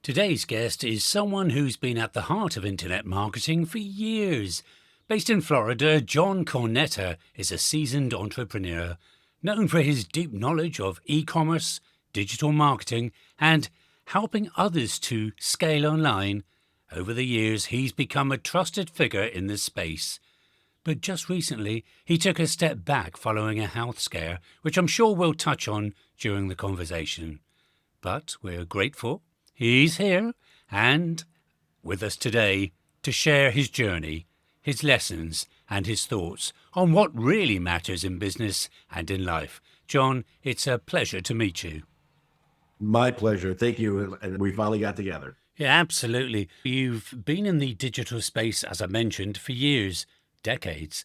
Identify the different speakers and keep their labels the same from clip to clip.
Speaker 1: Today's guest is someone who's been at the heart of internet marketing for years. Based in Florida, John Cornetta is a seasoned entrepreneur, known for his deep knowledge of e-commerce, digital marketing, and helping others to scale online. Over the years, he's become a trusted figure in this space. But just recently, he took a step back following a health scare, which I'm sure we'll touch on during the conversation. But we're grateful he's here and with us today to share his journey, his lessons, and his thoughts on what really matters in business and in life. John, it's a pleasure to meet you.
Speaker 2: My pleasure. Thank you. And we finally got together.
Speaker 1: Yeah, absolutely. You've been in the digital space, as I mentioned, for years, decades.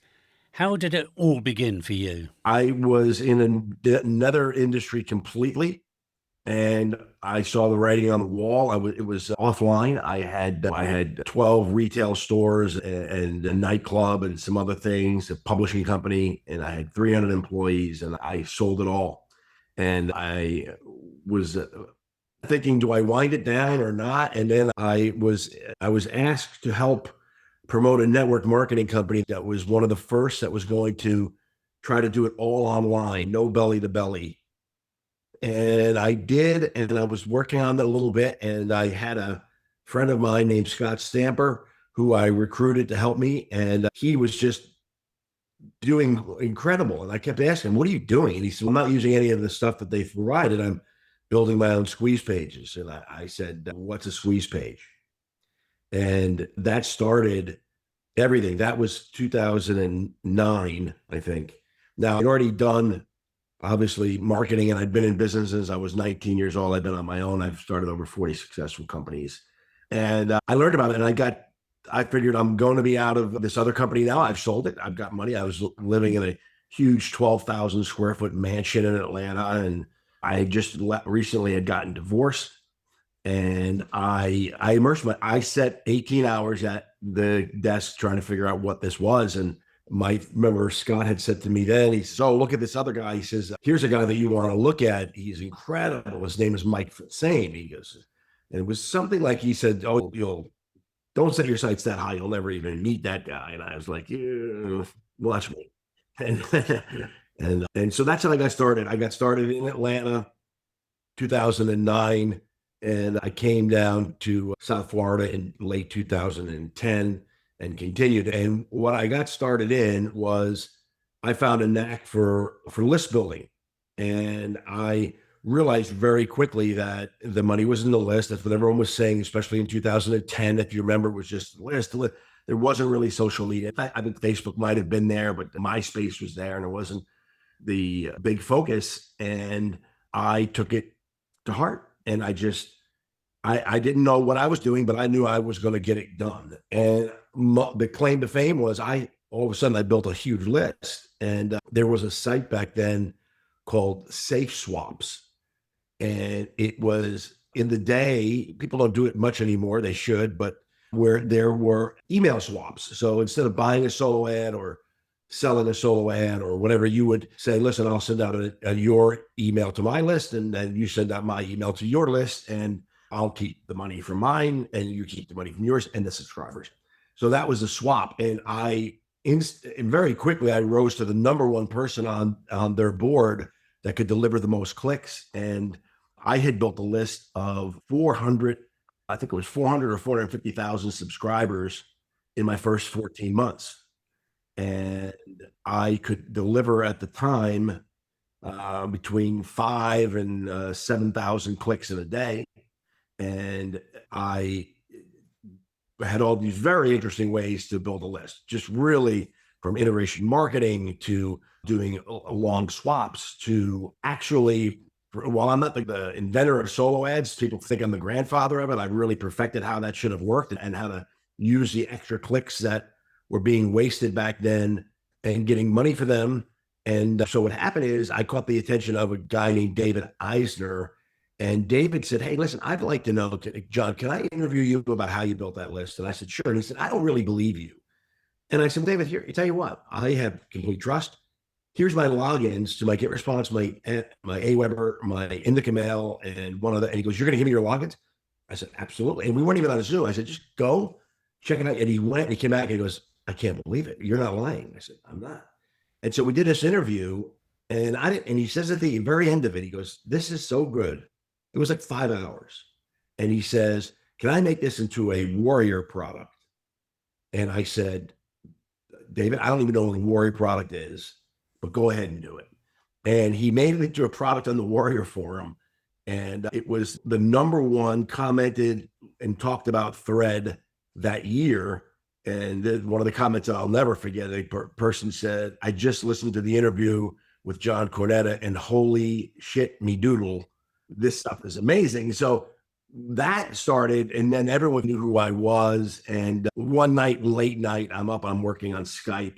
Speaker 1: How did it all begin for you?
Speaker 2: I was in another industry completely, and I saw the writing on the wall. It was offline. I had 12 retail stores and a nightclub and some other things, a publishing company, and I had 300 employees, and I sold it all. And I was thinking, do I wind it down or not? And then I was asked to help promote a network marketing company that was one of the first that was going to try to do it all online, no belly to belly. And I did, and I was working on it a little bit, and I had a friend of mine named Scott Stamper who I recruited to help me, and he was just doing incredible. And I kept asking him, what are you doing? And he said, I'm not using any of the stuff that they've provided. I'm building my own squeeze pages. And I said, what's a squeeze page? And that started everything. That was 2009, I think. Now, I'd already done, obviously, marketing, and I'd been in business since I was 19 years old. I've been on my own. I've started over 40 successful companies. And I learned about it, and I figured I'm going to be out of this other company now. I've sold it. I've got money. I was living in a huge 12,000 square foot mansion in Atlanta, and I just recently had gotten divorced. And I set 18 hours at the desk trying to figure out what this was. And remember Scott had said to me then, he says, oh, look at this other guy. He says, here's a guy that you want to look at. He's incredible. His name is Mike Fitzane. He goes, and it was something like he said, oh, don't set your sights that high. You'll never even meet that guy. And I was like, yeah, watch me. And, and so that's how I got started. I got started in Atlanta, 2009. And I came down to South Florida in late 2010 and continued. And what I got started in was I found a knack for list building. And I realized very quickly that the money was in the list. That's what everyone was saying, especially in 2010. If you remember, it was just list. There wasn't really social media. In fact, I think Facebook might have been there, but MySpace was there and it wasn't the big focus. And I took it to heart. And I didn't know what I was doing, but I knew I was going to get it done. And the claim to fame was all of a sudden I built a huge list. And there was a site back then called Safe Swaps. And it was in the day, people don't do it much anymore. They should, but where there were email swaps. So instead of buying a solo ad or selling a solo ad or whatever, you would say, listen, I'll send out your email to my list, and then you send out my email to your list, and I'll keep the money from mine and you keep the money from yours and the subscribers. So that was a swap. And very quickly, I rose to the number one person on their board that could deliver the most clicks. And I had built a list of 400, I think it was 400 or 450,000 subscribers in my first 14 months. And I could deliver at the time between 5,000 and 7,000 clicks in a day. And I had all these very interesting ways to build a list, just really from iteration marketing to doing long swaps to actually, while I'm not the inventor of solo ads, people think I'm the grandfather of it. I really perfected how that should have worked and how to use the extra clicks that were being wasted back then and getting money for them. And so what happened is I caught the attention of a guy named David Eisner. And David said, hey, listen, I'd like to know, John, can I interview you about how you built that list? And I said, sure. And he said, I don't really believe you. And I said, David, here, tell you what, I have complete trust. Here's my logins to my GetResponse, my AWeber, my Indica Mail, and one other. And he goes, you're going to give me your logins? I said, absolutely. And we weren't even on a Zoom. I said, just go check it out. And he went and he came back and he goes, I can't believe it. You're not lying. I said, I'm not. And so we did this interview and I didn't, and he says at the very end of it, he goes, this is so good. It was like 5 hours. And he says, can I make this into a Warrior product? And I said, David, I don't even know what a Warrior product is, but go ahead and do it. And he made it into a product on the Warrior Forum. And it was the #1 commented and talked about thread that year. And then one of the comments that I'll never forget, a person said, I just listened to the interview with John Cornetta and holy shit me doodle, this stuff is amazing. So that started, and then everyone knew who I was. And one night, late night, I'm working on Skype,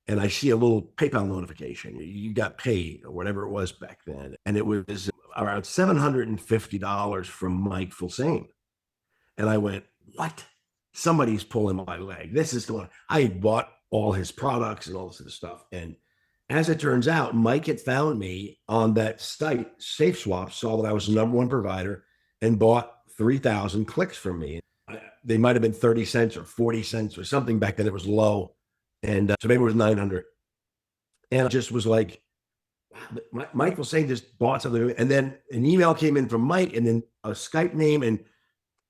Speaker 2: and I see a little PayPal notification. You got paid, or whatever it was back then. And it was around $750 from Mike Fulsane. And I went, what? Somebody's pulling my leg. This is the one. I bought all his products and all this other stuff. And as it turns out, Mike had found me on that site, SafeSwap, saw that I was the #1 provider and bought 3,000 clicks from me. They might have been 30 cents or 40 cents or something back then. It was low. And so maybe it was 900. And I just was like, wow, Mike was saying just bought something. And then an email came in from Mike and then a Skype name. And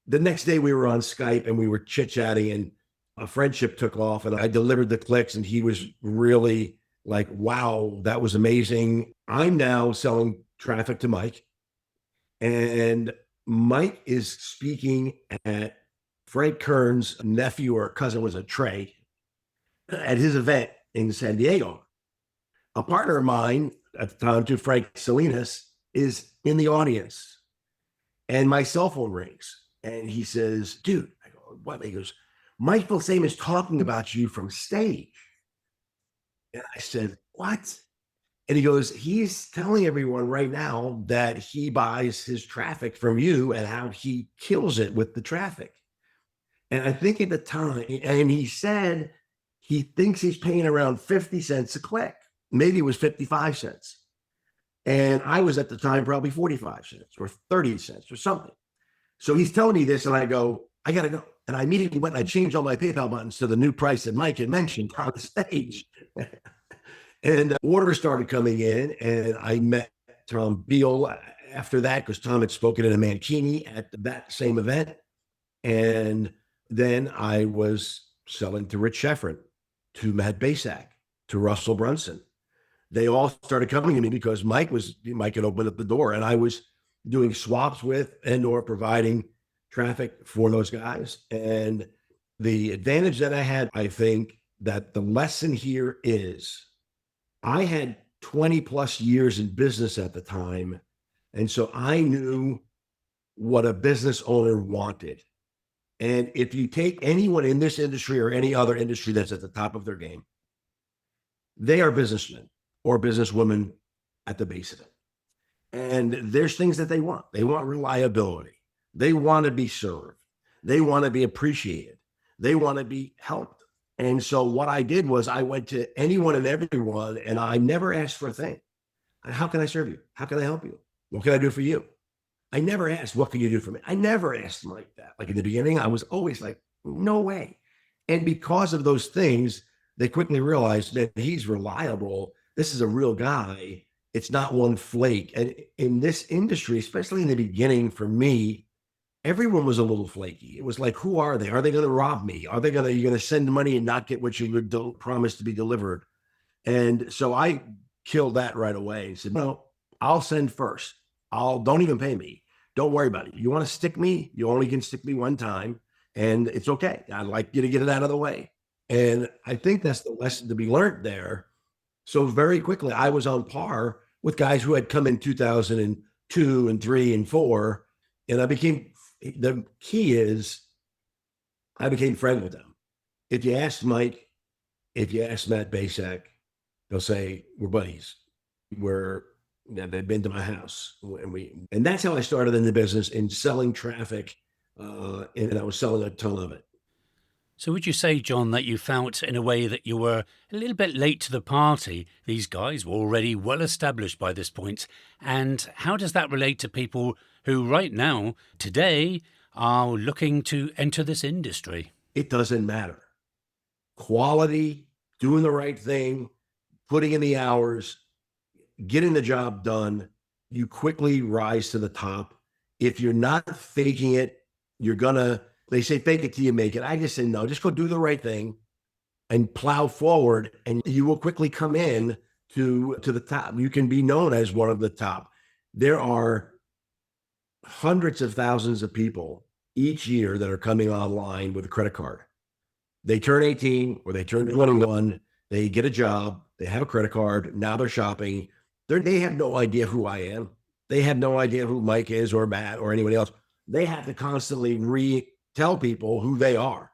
Speaker 2: the next day we were on Skype and we were chit-chatting and a friendship took off and I delivered the clicks and he was really like, wow, that was amazing. I'm now selling traffic to Mike. And Mike is speaking at Frank Kern's nephew or cousin was a Trey at his event in San Diego. A partner of mine at the time, too, Frank Salinas, is in the audience. And my cell phone rings. And he says, dude, I go, what? He goes, Mike Fulsame is talking about you from stage. And I said, what? And he goes, he's telling everyone right now that he buys his traffic from you and how he kills it with the traffic. And I think at the time, and he said he thinks he's paying around 50 cents a click. Maybe it was 55 cents. And I was at the time probably 45 cents or 30 cents or something. So he's telling me this and I go, I got to go. And I immediately went and I changed all my PayPal buttons to the new price that Mike had mentioned on the stage. And orders started coming in and I met Tom Beal after that because Tom had spoken in a Mankini at that same event. And then I was selling to Rich Sheffrin, to Matt Basak, to Russell Brunson. They all started coming to me because Mike had opened up the door and I was doing swaps with and or providing traffic for those guys. And the advantage that I had, I think that the lesson here is I had 20 plus years in business at the time. And so I knew what a business owner wanted. And if you take anyone in this industry or any other industry that's at the top of their game, they are businessmen or businesswomen at the base of it. And there's things that they want. They want reliability. They want to be served. They want to be appreciated. They want to be helped. And so what I did was I went to anyone and everyone, and I never asked for a thing. How can I serve you? How can I help you? What can I do for you? I never asked, what can you do for me? I never asked them like that. Like in the beginning, I was always like, no way. And because of those things, they quickly realized that he's reliable. This is a real guy. It's not one flake. And in this industry, especially in the beginning for me, everyone was a little flaky. It was like, who are they? Are they going to rob me? Are they going to, you're going to send money and not get what you promised to be delivered? And so I killed that right away and said, no, I'll send first. Don't even pay me. Don't worry about it. You want to stick me? You only can stick me one time and it's okay. I'd like you to get it out of the way. And I think that's the lesson to be learned there. So very quickly, I was on par with guys who had come in 2002 and 3 and 4. And the key is I became friends with them. If you ask Mike, if you ask Matt Basak, they'll say, we're buddies. They've been to my house. And that's how I started in the business in selling traffic. And I was selling a ton of it.
Speaker 1: So would you say, John, that you felt in a way that you were a little bit late to the party? These guys were already well established by this point. And how does that relate to people who right now, today, are looking to enter this industry?
Speaker 2: It doesn't matter. Quality, doing the right thing, putting in the hours, getting the job done, you quickly rise to the top. If you're not faking it, you're gonna, they say fake it till you make it. I just say no, just go do the right thing and plow forward, and you will quickly come in to the top. You can be known as one of the top. There are hundreds of thousands of people each year that are coming online with a credit card. They turn 18 or they turn 21, they get a job, they have a credit card, now they're shopping. They have no idea who I am. They have no idea who Mike is or Matt or anyone else. They have to constantly tell people who they are.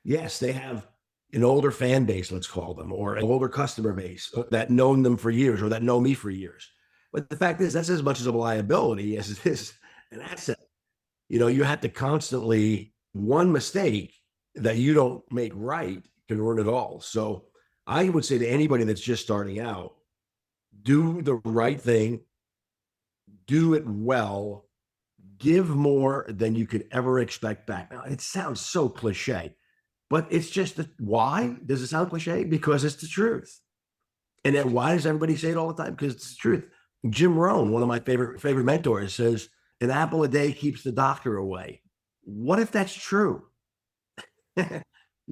Speaker 2: Yes, they have an older fan base, let's call them, or an older customer base that known them for years or that know me for years. But the fact is, that's as much as a liability as it is an asset. You have to constantly, one mistake that you don't make right can ruin it all. So I would say to anybody that's just starting out, do the right thing, do it well, give more than you could ever expect back. Now, it sounds so cliche, but it's just why does it sound cliche? Because it's the truth. And then why does everybody say it all the time? Because it's the truth. Jim Rohn, one of my favorite mentors, says an apple a day keeps the doctor away. What if that's true?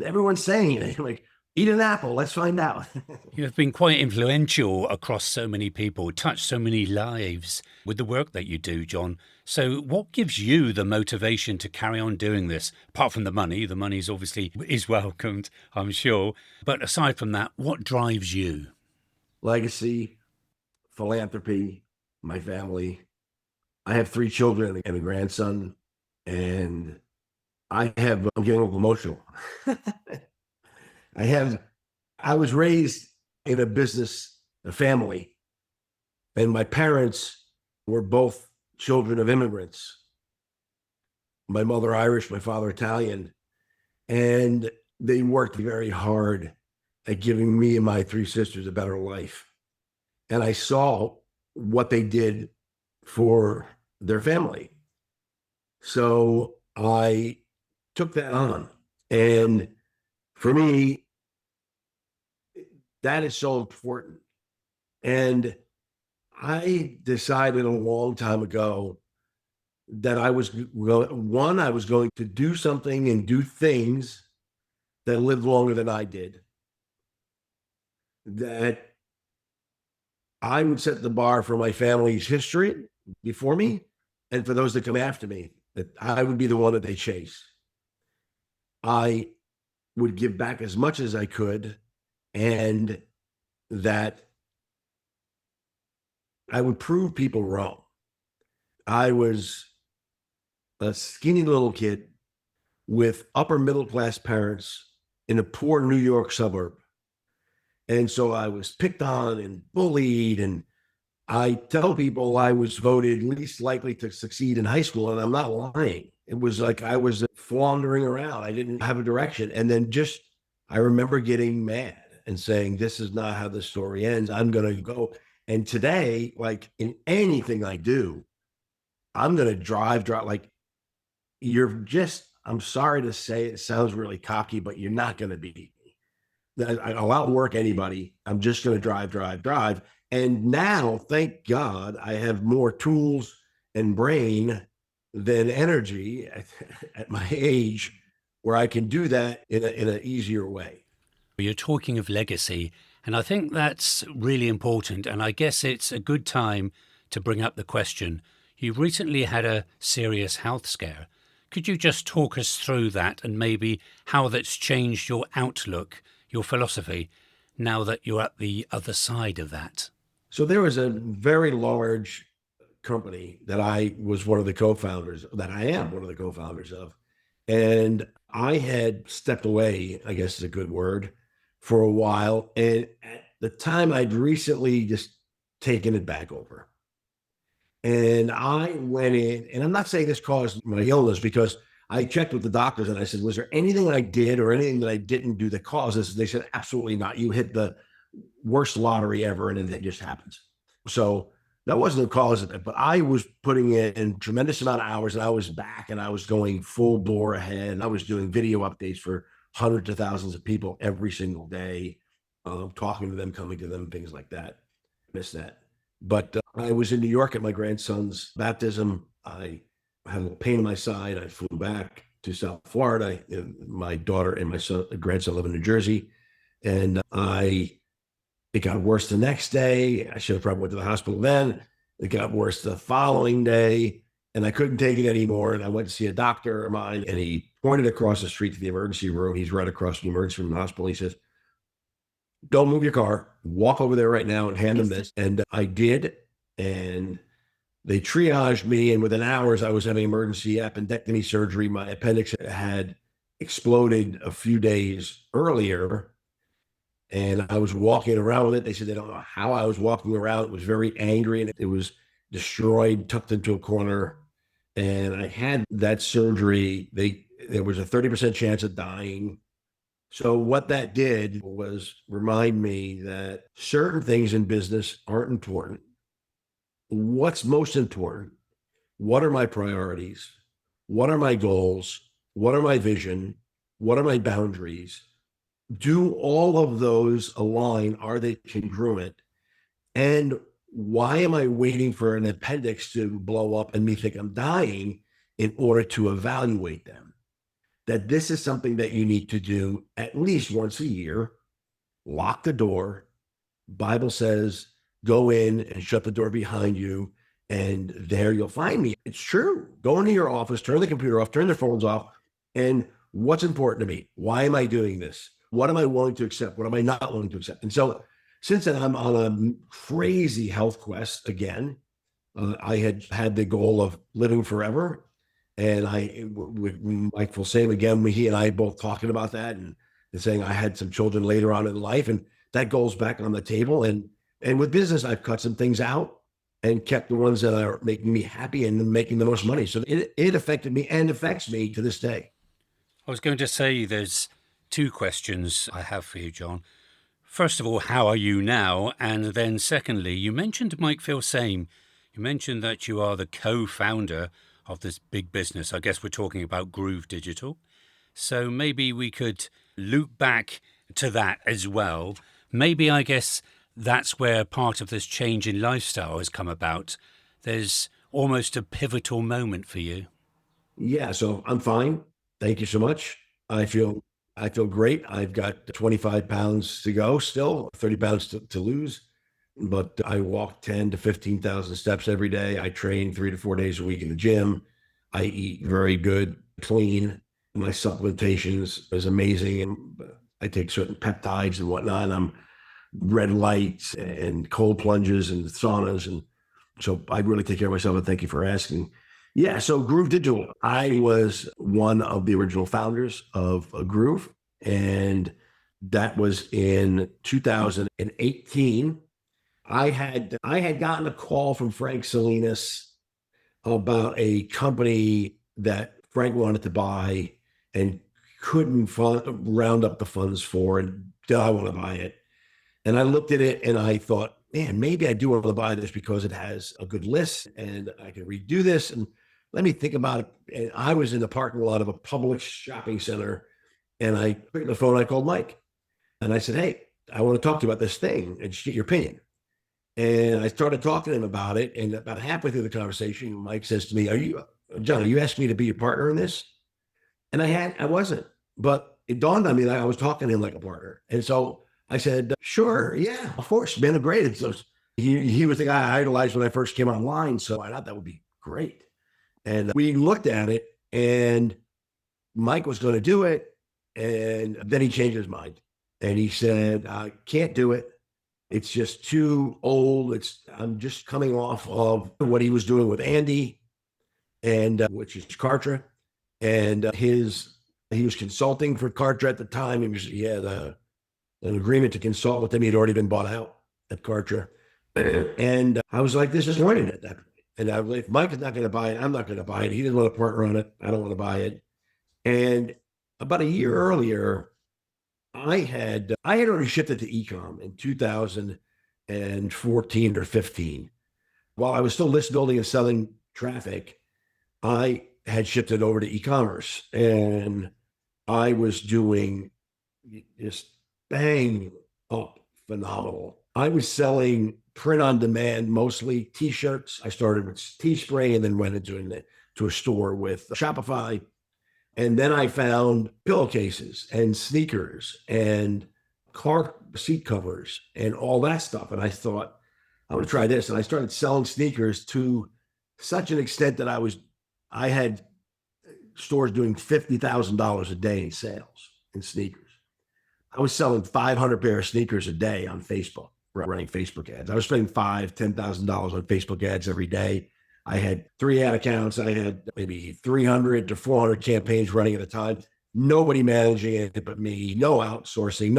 Speaker 2: Everyone's saying it. Like, eat an apple. Let's find out.
Speaker 1: You have been quite influential across so many people, touched so many lives with the work that you do, John. So what gives you the motivation to carry on doing this? Apart from the money's obviously is welcomed, I'm sure. But aside from that, what drives you?
Speaker 2: Legacy, philanthropy, my family. I have 3 children and a grandson, and I'm getting a little emotional. I was raised in a family, and my parents were both children of immigrants. My mother Irish, my father Italian, and they worked very hard at giving me and my 3 sisters a better life. And I saw what they did for their family. So I took that on. And for me, that is so important. And I decided a long time ago that I was going to do something and do things that lived longer than I did. That I would set the bar for my family's history before me and for those that come after me, that I would be the one that they chase. I would give back as much as I could, and that I would prove people wrong. I was a skinny little kid with upper middle class parents in a poor New York suburb. And so I was picked on and bullied. And I tell people I was voted least likely to succeed in high school, and I'm not lying. It was like I was floundering around. I didn't have a direction. And then I remember getting mad and saying, this is not how the story ends. I'm going to go. And today, like in anything I do, I'm going to drive. Like I'm sorry to say it sounds really cocky, but you're not going to beat me. I'll outwork anybody. I'm just going to drive. And now, thank God, I have more tools and brain than energy at my age, where I can do that in an easier way.
Speaker 1: You're talking of legacy, and I think that's really important. And I guess it's a good time to bring up the question. You recently had a serious health scare. Could you just talk us through that and maybe how that's changed your outlook, your philosophy, now that you're at the other side of that?
Speaker 2: So there was a very large company that I am one of the co-founders of. And I had stepped away, I guess is a good word, for a while. And at the time, I'd recently just taken it back over. And I went in, and I'm not saying this caused my illness, because I checked with the doctors and I said, was there anything I did or anything that I didn't do that caused this? They said, absolutely not. You hit the worst lottery ever, and it just happens. So that wasn't the cause of it, but I was putting in tremendous amount of hours, and I was back, and I was going full bore ahead. And I was doing video updates for hundreds of thousands of people every single day, talking to them, coming to them, things like that. Miss that. But I was in New York at my grandson's baptism. I had a little pain in my side. I flew back to South Florida. My daughter and my grandson live in New Jersey, and it got worse the next day. I should have probably went to the hospital then. It got worse the following day, and I couldn't take it anymore. And I went to see a doctor of mine, and he pointed across the street to the emergency room. He's right across from the emergency room in the hospital. He says, "Don't move your car. Walk over there right now and hand him this." And I did, and they triaged me, and within hours, I was having emergency appendectomy surgery. My appendix had exploded a few days earlier, and I was walking around with it. They said they don't know how I was walking around. It was very angry, and it was destroyed, tucked into a corner. And I had that surgery. There was a 30% chance of dying. So what that did was remind me that certain things in business aren't important. What's most important? What are my priorities? What are my goals? What are my vision? What are my boundaries? Do all of those align? Are they congruent? And why am I waiting for an appendix to blow up and me think I'm dying in order to evaluate them? That this is something that you need to do at least once a year. Lock the door. Bible says, go in and shut the door behind you, and there you'll find me. It's true. Go into your office, turn the computer off, turn the phones off, and what's important to me? Why am I doing this? What am I willing to accept? What am I not willing to accept? And so since then, I'm on a crazy health quest again. I had the goal of living forever. And Mike will say again, he and I both talking about that, and saying I had some children later on in life, and that goes back on the table. And with business, I've cut some things out and kept the ones that are making me happy and making the most money. So it affected me and affects me to this day.
Speaker 1: I was going to say there's two questions I have for you, John. First of all, how are you now? And then secondly, you mentioned Mike Phil Same. You mentioned that you are the co-founder of this big business. I guess we're talking about Groove Digital. So maybe we could loop back to that as well. Maybe I guess that's where part of this change in lifestyle has come about. There's almost a pivotal moment for you.
Speaker 2: Yeah, so I'm fine. Thank you so much. I feel I feel great. I've got 25 pounds to go still, 30 pounds to lose, but I walk 10 to 15,000 steps every day. I train 3 to 4 days a week in the gym. I eat very good, clean. My supplementations is amazing, and I take certain peptides and whatnot. And I'm red lights and cold plunges and saunas, and so I really take care of myself. And thank you for asking. Yeah, so Groove Digital. I was one of the original founders of Groove, and that was in 2018. I had gotten a call from Frank Salinas about a company that Frank wanted to buy and couldn't round up the funds for, and did I want to buy it? And I looked at it and I thought, man, maybe I do want to buy this because it has a good list and I can redo this. And let me think about it. And I was in the parking lot of a Publix shopping center, and I picked up the phone. I called Mike and I said, hey, I want to talk to you about this thing and just get your opinion. And I started talking to him about it. And about halfway through the conversation, Mike says to me, John, are you asking me to be your partner in this? And I wasn't, but it dawned on me that I was talking to him like a partner. And so I said, sure, yeah, of course, man, great. So he was the guy I idolized when I first came online. So I thought that would be great. And we looked at it, and Mike was going to do it. And then he changed his mind and he said, I can't do it. It's just too old. I'm just coming off of what he was doing with Andy, and which is Kartra. And he was consulting for Kartra at the time. He had an agreement to consult with them. He had already been bought out at Kartra. And I was like, this is disappointed at that point. And I was like, if Mike is not going to buy it, I'm not going to buy it. He didn't want to partner on it. I don't want to buy it. And about a year earlier, I had already shifted to ecom in 2014 or 15. While I was still list building and selling traffic, I had shifted over to e-commerce, and I was doing just bang up phenomenal. I was selling print on demand, mostly t-shirts. I started with Teespring and then went to a store with Shopify. And then I found pillowcases and sneakers and car seat covers and all that stuff. And I thought, I want to try this. And I started selling sneakers to such an extent that I had stores doing $50,000 a day in sales in sneakers. I was selling 500 pair of sneakers a day on Facebook, running Facebook ads. I was spending $10,000 on Facebook ads every day. I had 3 ad accounts. I had maybe 300 to 400 campaigns running at a time. Nobody managing it but me. No outsourcing.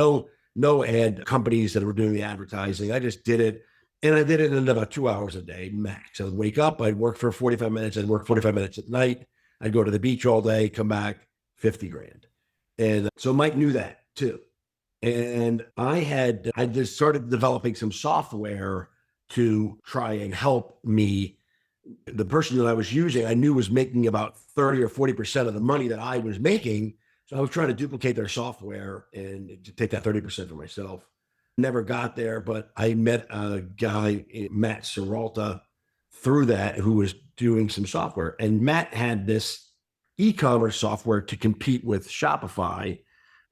Speaker 2: No ad companies that were doing the advertising. I just did it, and I did it in about 2 hours a day max. I'd wake up. I'd work for 45 minutes. I'd work 45 minutes at night. I'd go to the beach all day. Come back, 50 grand. And so Mike knew that too. And I just started developing some software to try and help me. The person that I was using, I knew was making about 30 or 40% of the money that I was making. So I was trying to duplicate their software and to take that 30% for myself. Never got there, but I met a guy, Matt Seralta, through that, who was doing some software. And Matt had this e-commerce software to compete with Shopify.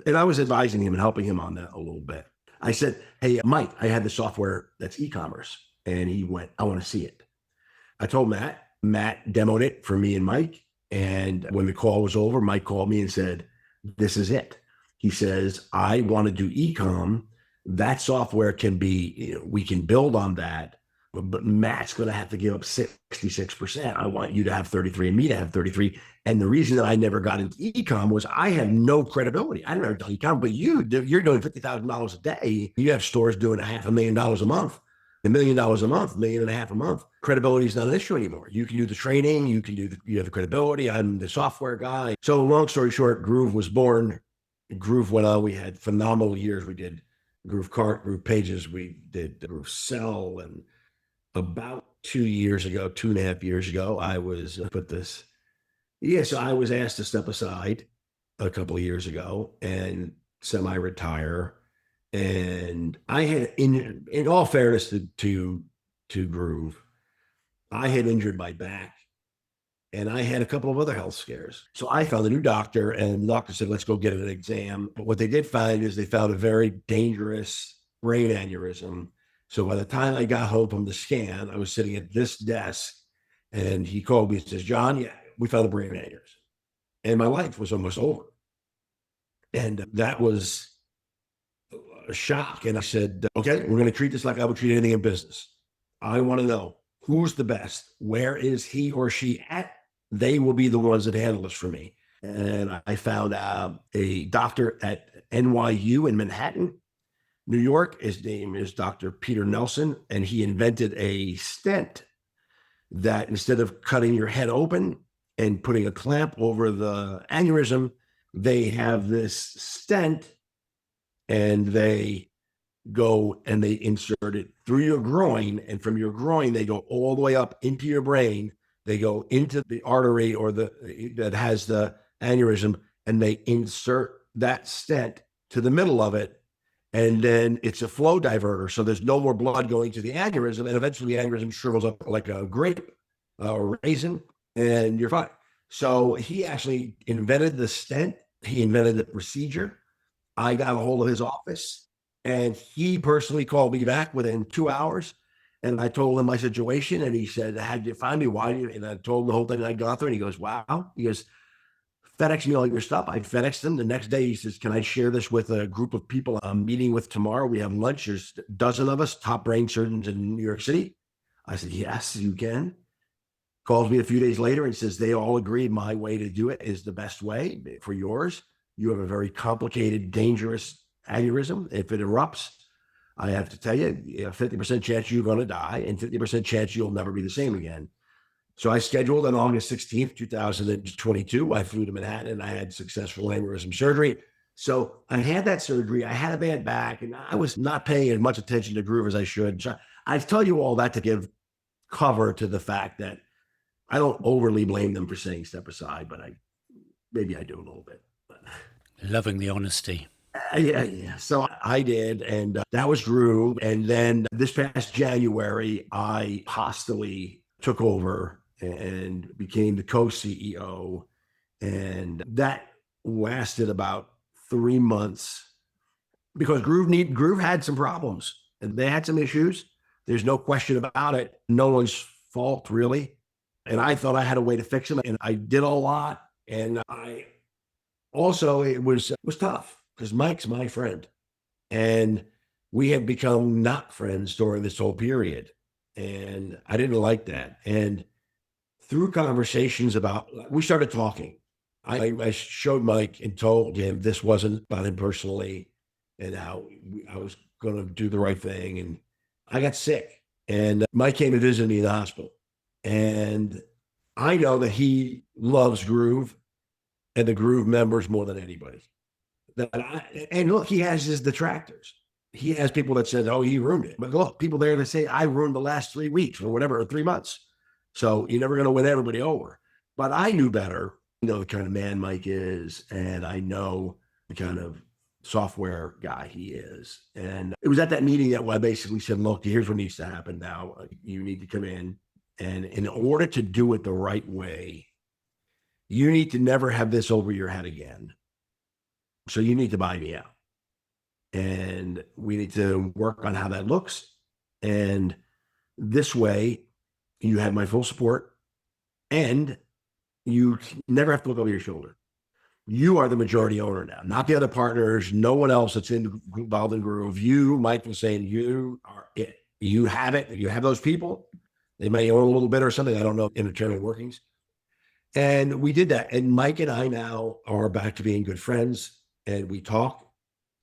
Speaker 2: And I was advising him and helping him on that a little bit. I said, hey, Mike, I had the software that's e-commerce. And he went, I want to see it. I told Matt. Matt demoed it for me and Mike. And when the call was over, Mike called me and said, this is it. He says, I want to do e-com. That software can be, we can build on that. But Matt's going to have to give up 66%. I want you to have 33 and me to have 33. And the reason that I never got into e-com was I had no credibility. I never done e-com, but you're doing $50,000 a day. You have stores doing $500,000 a month, $1 million a month, $1.5 million a month. Credibility is not an issue anymore. You can do the training. You have the credibility. I'm the software guy. So long story short, Groove was born. Groove went on. We had phenomenal years. We did Groove Cart, Groove Pages. We did Groove Sell. And about 2.5 years ago, I was so I was asked to step aside a couple of years ago and semi-retire. And I had, in all fairness to Groove, I had injured my back and I had a couple of other health scares. So I found a new doctor, and the doctor said, let's go get an exam. But what they did find is they found a very dangerous brain aneurysm. So by the time I got home from the scan, I was sitting at this desk, and he called me and says, John, yeah, we found a brain aneurysm. And my life was almost over. And that was a shock. And I said, okay, we're going to treat this like I would treat anything in business. I want to know who's the best. Where is he or she at? They will be the ones that handle this for me. And I found a doctor at NYU in Manhattan, New York. His name is Dr. Peter Nelson, and he invented a stent that instead of cutting your head open and putting a clamp over the aneurysm, they have this stent, and they go and they insert it through your groin, and from your groin they go all the way up into your brain. They go into the artery that has the aneurysm, and they insert that stent to the middle of it, and then it's a flow diverter, so there's no more blood going to the aneurysm, and eventually the aneurysm shrivels up like a grape or raisin, and you're fine. So he actually invented the stent. He invented the procedure. I got a hold of his office, and he personally called me back within 2 hours. And I told him my situation, and he said, how'd you find me? Why? And I told him the whole thing I'd gone through, and he goes, wow. He goes, FedEx me all your stuff. I FedExed him. The next day, he says, can I share this with a group of people I'm meeting with tomorrow? We have lunch. There's a dozen of us, top brain surgeons in New York City. I said, yes, you can. Calls me a few days later and says, they all agree my way to do it is the best way for yours. You have a very complicated, dangerous aneurysm. If it erupts, I have to tell you, 50% chance you're going to die and 50% chance you'll never be the same again. So I scheduled on August 16th, 2022. I flew to Manhattan, and I had successful aneurysm surgery. So I had that surgery. I had a bad back, and I was not paying as much attention to Groove as I should. So I tell you all that to give cover to the fact that I don't overly blame them for saying step aside, but maybe I do a little bit. But
Speaker 1: Loving the honesty.
Speaker 2: yeah. So I did, and that was Groove. And then this past January, I hostily took over and became the co-CEO, and that lasted about 3 months because Groove had some problems and they had some issues. There's no question about it. No one's fault really. And I thought I had a way to fix them, and I did a lot. And I also it was tough because Mike's my friend, and we have become not friends during this whole period, and I didn't like that. And through conversations we started talking. I showed Mike and told him this wasn't about him personally, and how I was going to do the right thing. And I got sick, and Mike came to visit me in the hospital, and I know that he loves Groove and the Groove members more than anybody. And look, he has his detractors. He has people that said, "Oh, he ruined it." But look, people there that say, "I ruined the last 3 weeks or whatever, or 3 months." So you're never going to win everybody over. But I knew better. The kind of man Mike is, and I know the kind of software guy he is. And it was at that meeting that I basically said, "Look, here's what needs to happen now. You need to come in, and in order to do it the right way, you need to never have this over your head again. So you need to buy me out. And we need to work on how that looks. And this way, you have my full support, and you never have to look over your shoulder. You are the majority owner now, not the other partners, no one else that's involved in Groove. You, Mike was saying, you are it. You have it. You have those people. They may own a little bit or something. I don't know internal workings." And we did that. And Mike and I now are back to being good friends, and we talk.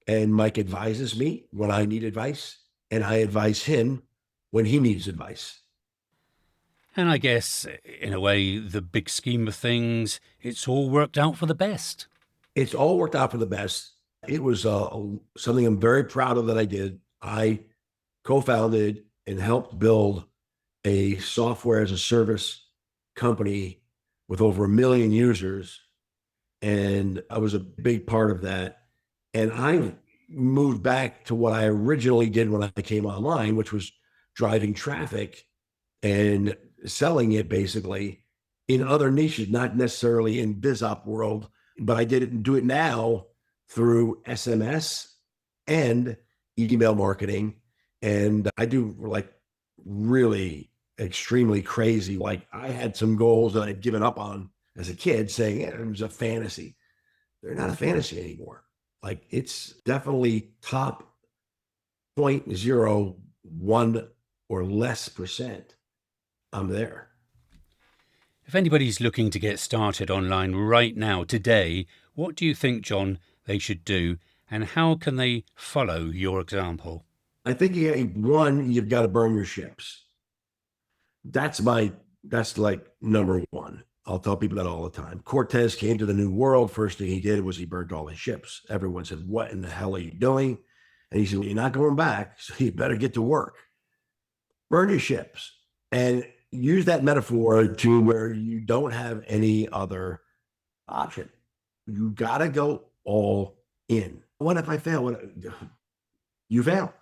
Speaker 2: And Mike advises me when I need advice, and I advise him when he needs advice.
Speaker 1: And I guess, in a way, the big scheme of things, it's all worked out for the best.
Speaker 2: It's all worked out for the best. It was something I'm very proud of that I did. I co-founded and helped build a software as a service company with over 1 million users. And I was a big part of that. And I moved back to what I originally did when I came online, which was driving traffic and selling it basically in other niches, not necessarily in biz op world, but I do it now through SMS and email marketing. And I do like really extremely crazy. Like I had some goals that I'd given up on as a kid, saying it was a fantasy. They're not a fantasy anymore. Like it's definitely top 0.01 or less percent. I'm there.
Speaker 1: If anybody's looking to get started online right now, today, what do you think, John, they should do, and how can they follow your example?
Speaker 2: I think one, you've got to burn your ships. That's like number one. I'll tell people that all the time. Cortez came to the New World. First thing he did was he burned all his ships. Everyone said, "What in the hell are you doing?" And he said, "Well, you're not going back, so you better get to work. Burn your ships." And use that metaphor to where you don't have any other option. You got to go all in. What if I fail? You fail.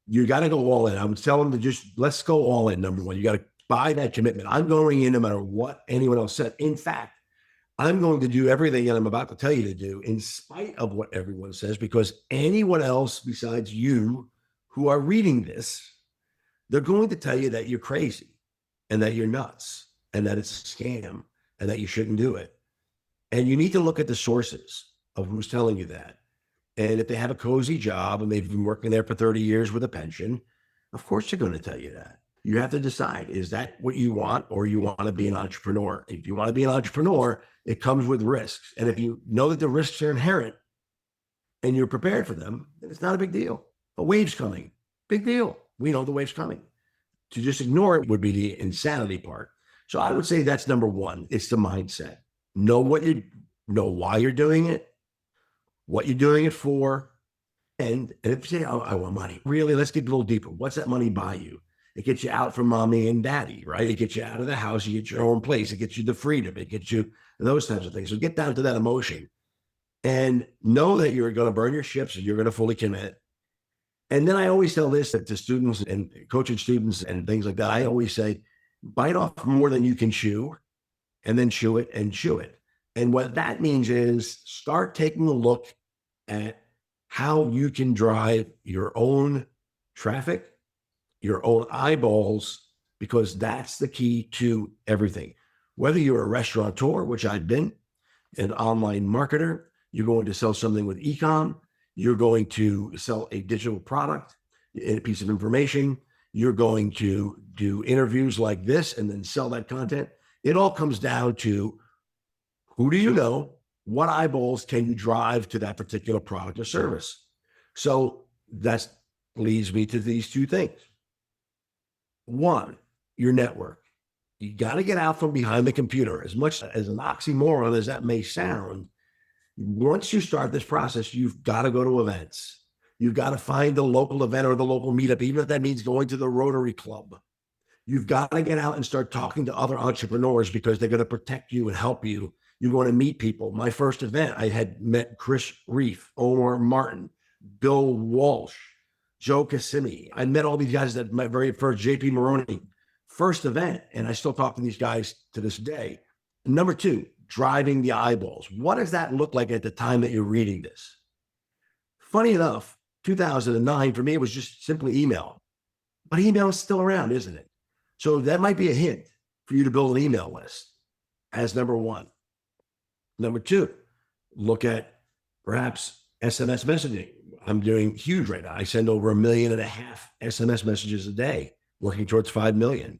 Speaker 2: You got to go all in. I would tell them to just let's go all in. Number one, you got to buy that commitment. I'm going in no matter what anyone else said. In fact, I'm going to do everything that I'm about to tell you to do in spite of what everyone says, because anyone else besides you who are reading this, they're going to tell you that you're crazy and that you're nuts and that it's a scam and that you shouldn't do it. And you need to look at the sources of who's telling you that. And if they have a cozy job and they've been working there for 30 years with a pension, of course they're going to tell you that. You have to decide, is that what you want, or you want to be an entrepreneur? If you want to be an entrepreneur, it comes with risks. And if you know that the risks are inherent and you're prepared for them, then it's not a big deal. A wave's coming. Big deal. We know the wave's coming. To just ignore it would be the insanity part. So I would say that's number one. It's the mindset. Know why you're doing it, what you're doing it for. And if you say, "Oh, I want money," really, let's get a little deeper. What's that money buy you? It gets you out from mommy and daddy, right? It gets you out of the house. You get your own place. It gets you the freedom. It gets you those types of things. So get down to that emotion and know that you're going to burn your ships and you're going to fully commit. And then I always tell this to students and coaching students and things like that. I always say, bite off more than you can chew and then chew it and chew it. And what that means is start taking a look at how you can drive your own traffic, your own eyeballs, because that's the key to everything. Whether you're a restaurateur, which I've been, an online marketer, you're going to sell something with e-com, you're going to sell a digital product, a piece of information, you're going to do interviews like this and then sell that content. It all comes down to who do you know? What eyeballs can you drive to that particular product or service? So that leads me to these two things. One, your network. You got to get out from behind the computer. As much as an oxymoron as that may sound, once you start this process, you've got to go to events. You've got to find the local event or the local meetup, even if that means going to the Rotary Club. You've got to get out and start talking to other entrepreneurs because they're going to protect you and help you. You're going to meet people. My first event, I had met Chris Reef, Omar Martin, Bill Walsh, Joe Cassimi. I met all these guys at my very first JP Maroney first event, and I still talk to these guys to this day. Number two, driving the eyeballs. What does that look like at the time that you're reading this? Funny enough, 2009, for me, it was just simply email. But email is still around, isn't it? So that might be a hint for you to build an email list as number one. Number two, look at perhaps SMS messaging. I'm doing huge right now. I send over 1.5 million SMS messages a day, working towards 5 million.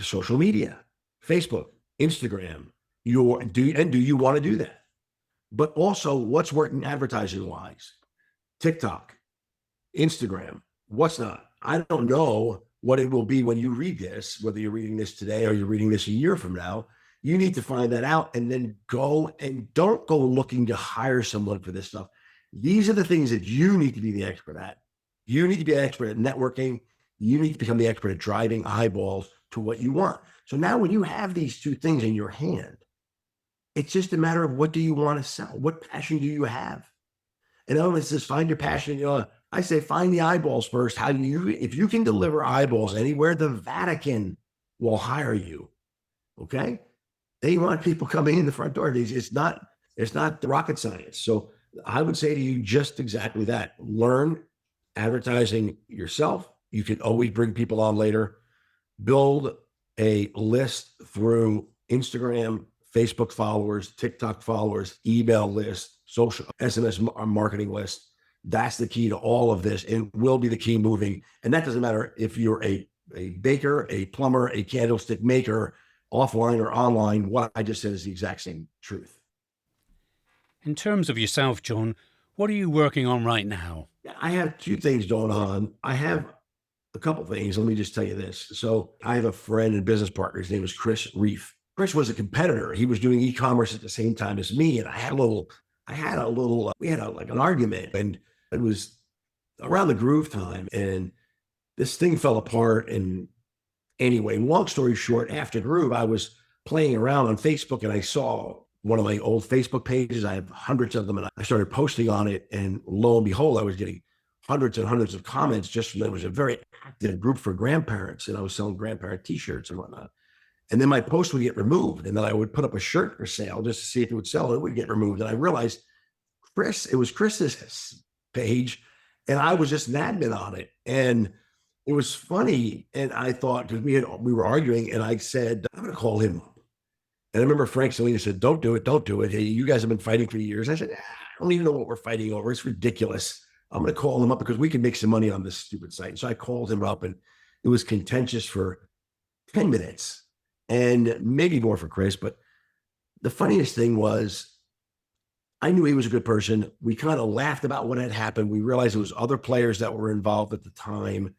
Speaker 2: Social media, Facebook, Instagram. Do you want to do that? But also, what's working advertising wise? TikTok, Instagram, what's not? I don't know what it will be when you read this, whether you're reading this today or you're reading this a year from now. You need to find that out and then go, and don't go looking to hire someone for this stuff. These are the things that you need to be the expert at. You need to be an expert at networking. You need to become the expert at driving eyeballs to what you want. So now when you have these two things in your hand, it's just a matter of what do you want to sell? What passion do you have? In other words, just find your passion. I say find the eyeballs first. If you can deliver eyeballs anywhere, the Vatican will hire you. Okay? They want people coming in the front door. It's not rocket science. So I would say to you just exactly that. Learn advertising yourself. You can always bring people on later. Build a list through Instagram, Facebook followers, TikTok followers, email list, social SMS marketing list. That's the key to all of this. It will be the key moving. And that doesn't matter if you're a baker, a plumber, a candlestick maker, offline or online. What I just said is the exact same truth.
Speaker 1: In terms of yourself, John, what are you working on right now?
Speaker 2: I have two things going on. I have a couple things. Let me just tell you this. So I have a friend and business partner. His name is Chris Reef. Chris was a competitor. He was doing e-commerce at the same time as me. And we had an argument, and it was around the Groove time, and this thing fell apart. And anyway, long story short, after Groove, I was playing around on Facebook and I saw one of my old Facebook pages. I have hundreds of them, and I started posting on it. And lo and behold, I was getting hundreds and hundreds of comments just from, it was a very active group for grandparents, and I was selling grandparent t-shirts and whatnot. And then my post would get removed, and then I would put up a shirt for sale just to see if it would sell. It would get removed. And I realized it was Chris's page, and I was just an admin on it. And it was funny. And I thought, because we were arguing, and I said, I'm going to call him up. And I remember Frank Salina said, don't do it. Don't do it. Hey, you guys have been fighting for years. I said, I don't even know what we're fighting over. It's ridiculous. I'm going to call him up because we can make some money on this stupid site. So I called him up, and it was contentious for 10 minutes and maybe more for Chris. But the funniest thing was, I knew he was a good person. We kind of laughed about what had happened. We realized it was other players that were involved at the time.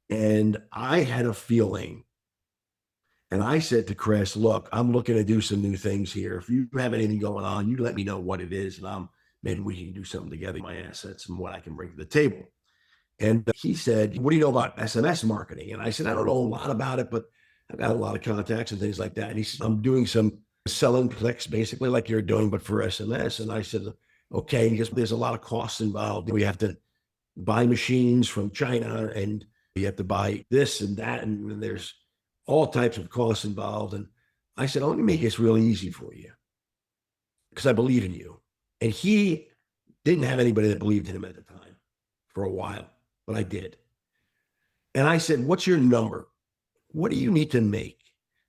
Speaker 2: And I had a feeling. And I said to Chris, look, I'm looking to do some new things here. If you have anything going on, you let me know what it is. And maybe we can do something together, my assets and what I can bring to the table. And he said, what do you know about SMS marketing? And I said, I don't know a lot about it, but I've got a lot of contacts and things like that. And he said, I'm doing some selling clicks, basically like you're doing, but for SMS. And I said, okay. And he goes, there's a lot of costs involved. We have to buy machines from China and you have to buy this and that. And there's all types of costs involved. And I said, let me make this really easy for you because I believe in you. And he didn't have anybody that believed in him at the time for a while, but I did. And I said, what's your number? What do you need to make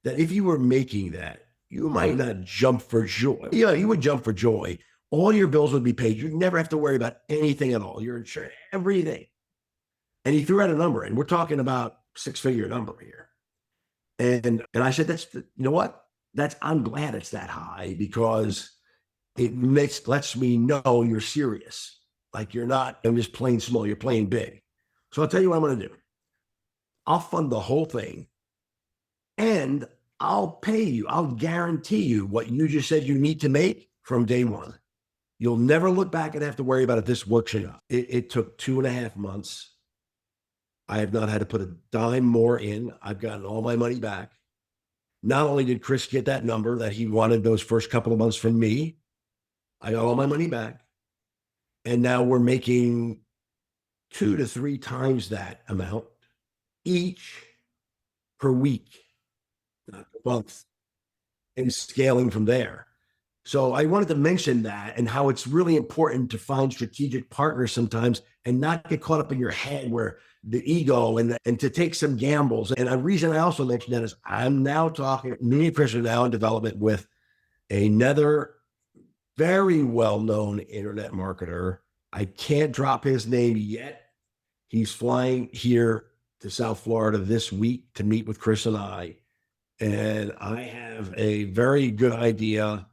Speaker 2: that if you were making that, you might not jump for joy? Yeah, you would jump for joy. All your bills would be paid. You never have to worry about anything at all. You're insured, everything. And he threw out a number, and we're talking about 6-figure number here. And I said, you know what? I'm glad it's that high because it lets me know you're serious. Like you're not, I'm just playing small, you're playing big. So I'll tell you what I'm going to do. I'll fund the whole thing and I'll pay you. I'll guarantee you what you just said you need to make from day one. You'll never look back and have to worry about if this works or not. It took 2.5 months. I have not had to put a dime more in. I've gotten all my money back. Not only did Chris get that number that he wanted those first couple of months from me, I got all my money back. And now we're making 2 to 3 times that amount each per week, not per month, and scaling from there. So I wanted to mention that and how it's really important to find strategic partners sometimes and not get caught up in your head where the ego and to take some gambles. And a reason I also mentioned that is I'm now talking, me and Chris are now in development with another very well-known internet marketer. I can't drop his name yet. He's flying here to South Florida this week to meet with Chris and I. And I have a very good idea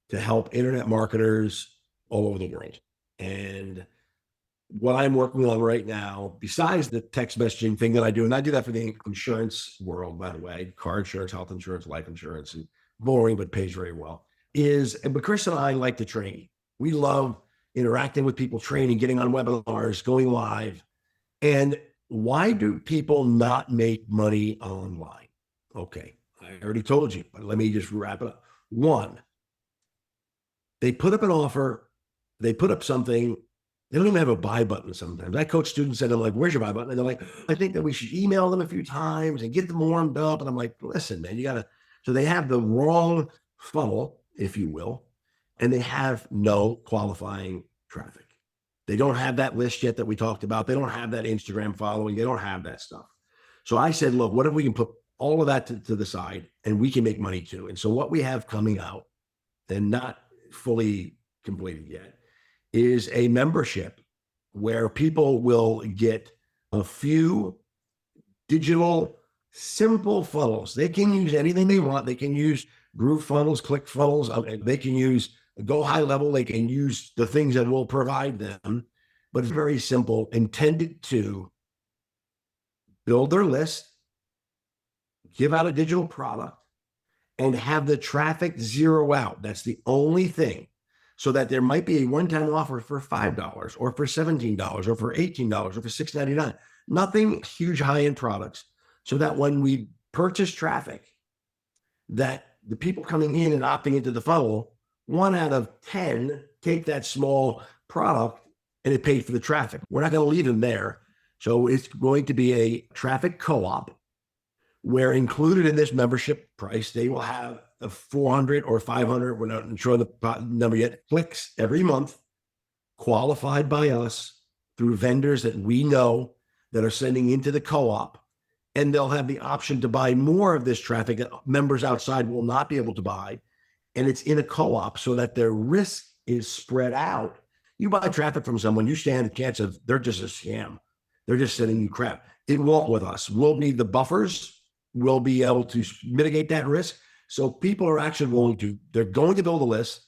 Speaker 2: to help internet marketers all over the world. And what I'm working on right now, besides the text messaging thing that I do, and I do that for the insurance world, by the way, car insurance, health insurance, life insurance, and boring, but pays very well, but Chris and I like to train. We love interacting with people, training, getting on webinars, going live. And why do people not make money online? Okay, I already told you, but let me just wrap it up. One, they put up an offer, they put up something, they don't even have a buy button sometimes. I coach students and I'm like, where's your buy button? And they're like, I think that we should email them a few times and get them warmed up. And I'm like, listen, man, so they have the wrong funnel, if you will, and they have no qualifying traffic. They don't have that list yet that we talked about. They don't have that Instagram following. They don't have that stuff. So I said, look, what if we can put all of that to the side and we can make money too? And so what we have coming out and not fully completed yet is a membership where people will get a few digital, simple funnels. They can use anything they want. They can use GrooveFunnels, ClickFunnels. They can use Go High Level. They can use the things that we'll provide them, but it's very simple, intended to build their list, give out a digital product, and have the traffic zero out. That's the only thing. So that there might be a one-time offer for $5 or for $17 or for $18 or for $6.99. Nothing huge high-end products. So that when we purchase traffic, that the people coming in and opting into the funnel, 1 out of 10 take that small product and it paid for the traffic. We're not going to leave them there. So it's going to be a traffic co-op where included in this membership price, they will have a 400 or 500, we're not sure the number yet, clicks every month, qualified by us through vendors that we know that are sending into the co-op. And they'll have the option to buy more of this traffic that members outside will not be able to buy. And it's in a co-op so that their risk is spread out. You buy traffic from someone, you stand a chance of they're just a scam. They're just sending you crap. It won't with us. We'll need the buffers. We'll be able to mitigate that risk. So people are actually they're going to build a list.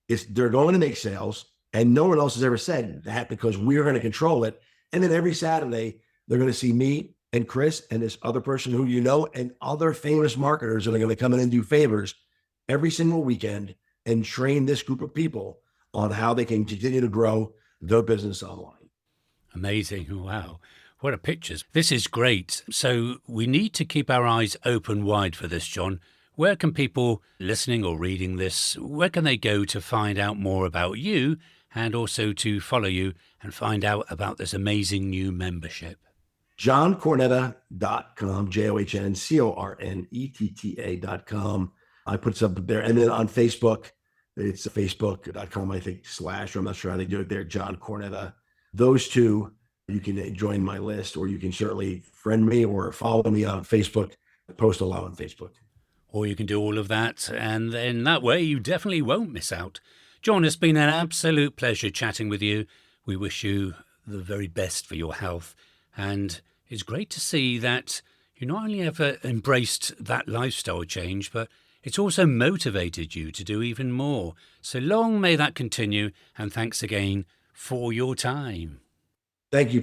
Speaker 2: They're going to make sales. And no one else has ever said that because we're going to control it. And then every Saturday, they're going to see me and Chris and this other person who you know and other famous marketers that are going to come in and do favors every single weekend and train this group of people on how they can continue to grow their business online.
Speaker 1: Amazing. Wow. What a pictures. This is great. So we need to keep our eyes open wide for this, John. Where can people listening or reading this, where can they go to find out more about you and also to follow you and find out about this amazing new membership?
Speaker 2: JohnCornetta.com, JohnCornetta.com. I put something there. And then on Facebook, it's facebook.com, I think, / I'm not sure how they do it there, John Cornetta. Those two, you can join my list, or you can certainly friend me or follow me on Facebook. I post a lot on Facebook.
Speaker 1: Or you can do all of that, and then that way you definitely won't miss out. John, it's been an absolute pleasure chatting with you. We wish you the very best for your health. And it's great to see that you not only have embraced that lifestyle change, but it's also motivated you to do even more. So long may that continue, and thanks again for your time.
Speaker 2: Thank you.